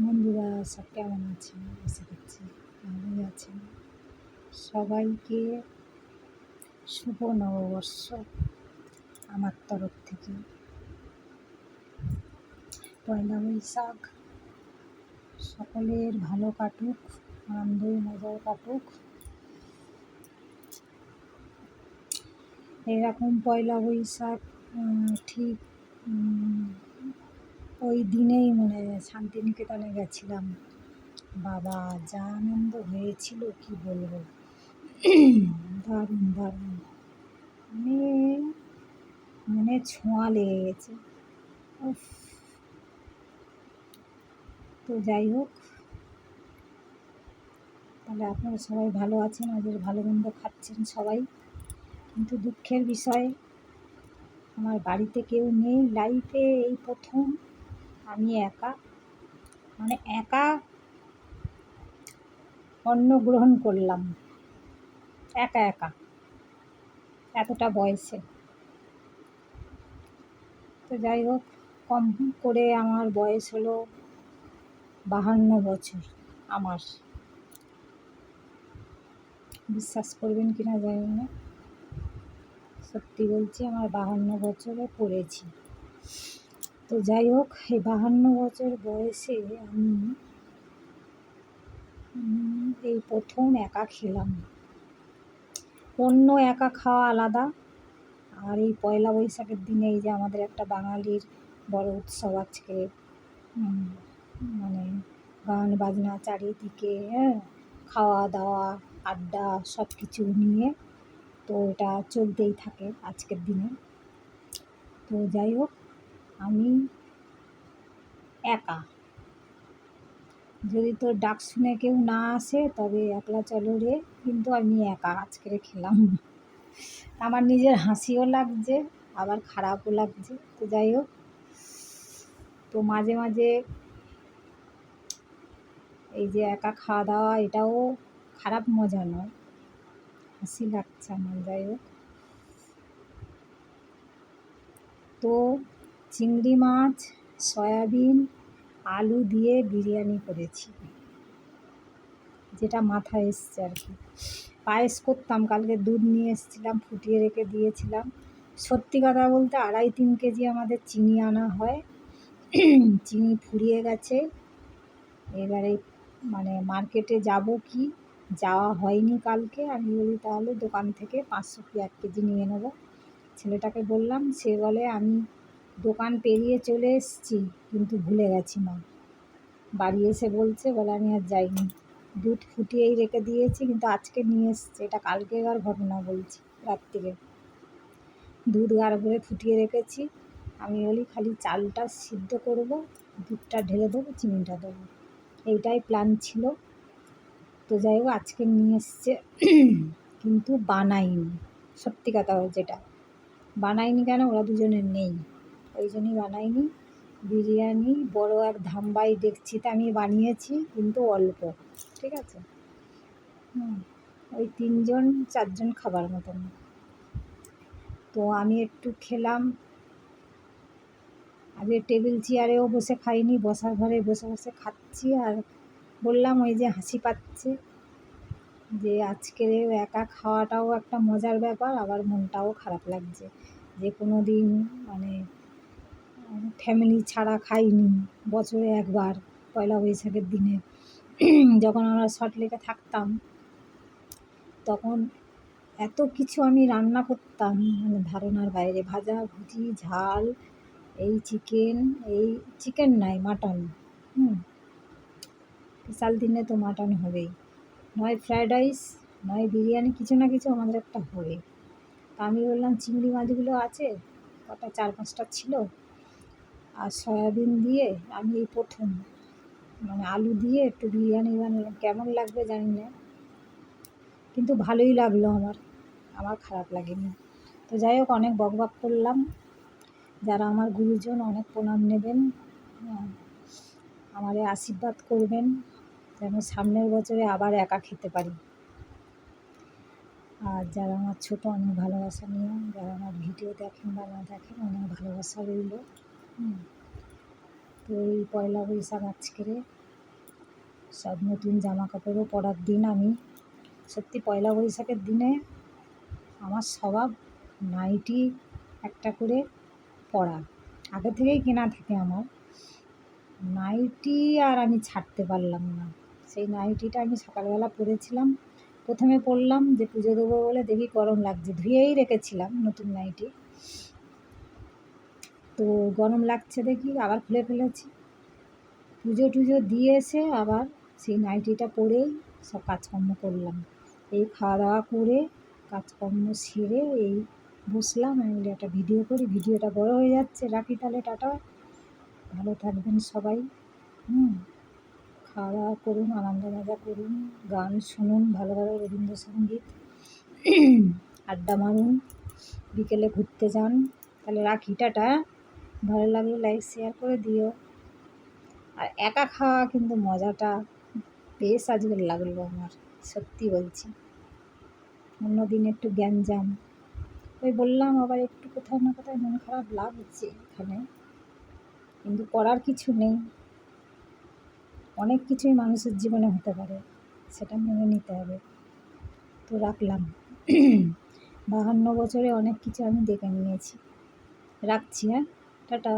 বন্ধুরা সব কেমন আছেন? আশা করছি ভালোই আছেন। সবাইকে শুভ নববর্ষ আমার তরফ থেকে। পয়লা বৈশাখ সকলের ভালো কাটুক, আনন্দে মজায় কাটুক। এরকম পয়লা বৈশাখ ঠিক ওই দিনেই শান্তিনিকেতনে গেছিলাম। বাবা যা আনন্দ হয়েছিল কি বলবো, দারুণ দারুণ, মনে ছোঁয়া লেগে গেছে। উফ। তো যাই হোক, তাহলে আপনারা সবাই ভালো আছেন, আজ ভালো মন্দ খাচ্ছেন সবাই। কিন্তু দুঃখের বিষয়, আমার বাড়িতে কেউ নেই। লাইফে এই প্রথম আমি একা একা অন্ন গ্রহণ করলাম, একা একা, এতটা বয়সে। তো যাই হোক, কম করে আমার বয়স হলো 52 বছর। আমার বিশ্বাস করবেন কিনা জানি না, সত্যি বলছি, আমার 52 বছরে পড়েছি। তো যাই হোক, এই 52 বছর বয়সে আমি এই প্রথম একা খেলাম। অন্য একা খাওয়া আলাদা, আর এই পয়লা বৈশাখের দিনে এই যে আমাদের একটা বাঙালির বড় উৎসব আজকে, গান বাজনা চারিদিকে, খাওয়া দাওয়া আড্ডা সব কিছু নিয়ে, তো এটা চলতেই থাকে আজকের দিনে। তো যাই হোক, আমি একা, যদি তোর ডাক শুনে কেউ না আসে তবে একলা চলো রে, কিন্তু আমি একা আজকে খেলাম। আমার নিজের হাসিও লাগছে, আবার খারাপও লাগছে। তো যাই হোক, তো মাঝে মাঝে এই যে একা খাওয়া দাওয়া, এটাও খারাপ মজা নয়, হাসি লাগছে আমার। যাই হোক, তো চিংড়ি মাছ, সয়াবিন, আলু দিয়ে বিরিয়ানি করেছি, যেটা মাথায় এসছে আর কি। পায়েস করতাম, কালকে দুধ নিয়ে এসেছিলাম, ফুটিয়ে রেখে দিয়েছিলাম। সত্যি কথা বলতে 2.5-3 কেজি আমাদের চিনি আনা হয়। চিনি ফুরিয়ে গেছে। এবারে মার্কেটে যাব কি, যাওয়া হয়নি কালকে। আমি বলি তাহলে দোকান থেকে 500 কি 1 কেজি নিয়ে নেব। ছেলেটাকে বললাম, সে বলে আমি দোকান পেরিয়ে চলে এসেছি, কিন্তু ভুলে গেছি মা। বাড়ি এসে বলছে, বলে আমি আর যাইনি, দুধ ফুটিয়েই রেখে দিয়েছি, কিন্তু আজকে নিয়ে এসছে। এটা কালকেকার ঘটনা বলছি, রাত্রিরে দুধ গাড় করে ফুটিয়ে রেখেছি। আমি বলি খালি চালটা সিদ্ধ করব, দুধটা ঢেলে দেবো, চিনিটা দেবো, এইটাই প্ল্যান ছিল। তো যাই হোক, আজকে নিয়ে এসছে, কিন্তু বানাইনি। সত্যি কথা যেটা, বানাইনি কেন, ওরা দুজনে নেই, ওই জন্যই বানাইনি। বিরিয়ানি বড় এক ধামবাই ডেকচিতে আমি বানিয়েছি, কিন্তু অল্প, ঠিক আছে। ওই 3-4 জন খাবার মতন। তো আমি একটু খেলাম। আগে টেবিল চেয়ারেও বসে খাইনি, বসার ঘরে বসে বসে খাচ্ছি। আর বললাম, ওই যে হাসি পাচ্ছে, যে আজকের একা খাওয়াটাও একটা মজার ব্যাপার, আবার মনটাও খারাপ লাগছে যে কোনো দিন ফ্যামিলি ছাড়া খাইনি। বছরে একবার পয়লা বৈশাখের দিনে যখন আমরা সল্টলেকে থাকতাম, তখন এত কিছু আমি রান্না করতাম, ধারণার বাইরে। ভাজা ভুজি, ঝাল, এই চিকেন নয়, মাটন। স্পেশাল দিনে তো মাটন হবেই, নয় ফ্রায়েড রাইস, নয় বিরিয়ানি, কিছু না কিছু আমাদের একটা হবে। তা আমি বললাম, চিংড়ি মাছগুলো আছে কটা, 4-5টা ছিল, আর সয়াবিন দিয়ে আমি এই প্রথম আলু দিয়ে একটু বিরিয়ানি বানালাম। কেমন লাগবে জানি না, কিন্তু ভালোই লাগলো আমার খারাপ লাগেনি। তো যাই হোক, অনেক বকবক করলাম। যারা আমার গুরুজন, অনেক প্রণাম নেবেন, আমারে আশীর্বাদ করবেন যেন সামনের বছরে আবার একা খেতে পারি। আর যারা আমার ছোটো, অনেক ভালোবাসা নিও। যারা আমার ভিডিও দেখেন বা না দেখেন, অনেক ভালোবাসা রইল। তো এই পয়লা বৈশাখ আজকের সব নতুন জামা কাপড়ও পরার দিন আমি সত্যি পয়লা বৈশাখের দিনে আমার স্বভাব নাইটি একটা করে পরা, আগে থেকেই কেনা থাকে আমার নাইটি, আর আমি ছাড়তে পারলাম না। সেই নাইটিটা আমি সকালবেলা পরেছিলাম, প্রথমে পরলাম যে পুজো দেবো বলে, দেখি গরম লাগছে, ধুয়েই রেখেছিলাম নতুন নাইটি, তো গরম লাগছে দেখি আবার খুলে ফেলেছি। পুজো টুজো দিয়ে এসে আবার সেই নাইটিটা পরেই সব কাজকর্ম করলাম। এই খাওয়া দাওয়া করে কাজকর্ম সেরে এই বসলাম, আমি বলি একটা ভিডিও করি, ভিডিওটা বড় হয়ে যাচ্ছে, রাখি তাহলে, টাটা, ভালো থাকবেন সবাই। খাওয়া দাওয়া করুন, আনন্দ মজা করুন, গান শুনুন, ভালো ভালো রবীন্দ্রসঙ্গীত, আড্ডা মারুন, বিকেলে ঘুরতে যান। তাহলে রাখি, টাটা। ভালো লাগলে লাইক শেয়ার করে দিও। আর একা খাওয়া কিন্তু মজাটা বেশ আজকের লাগলো আমার, সত্যি বলছি। অন্য দিন একটু গ্যাঞ্জাম, ওই বললাম আবার একটু কোথাও না কোথাও মন খারাপ লাগছে এখানে, কিন্তু করার কিছু নেই। অনেক কিছুই মানুষের জীবনে হতে পারে, সেটা মেনে নিতে হবে। তো রাখলাম। 52 বছরে অনেক কিছু আমি দেখে নিয়েছি। রাখছি, হ্যাঁ, টাটা।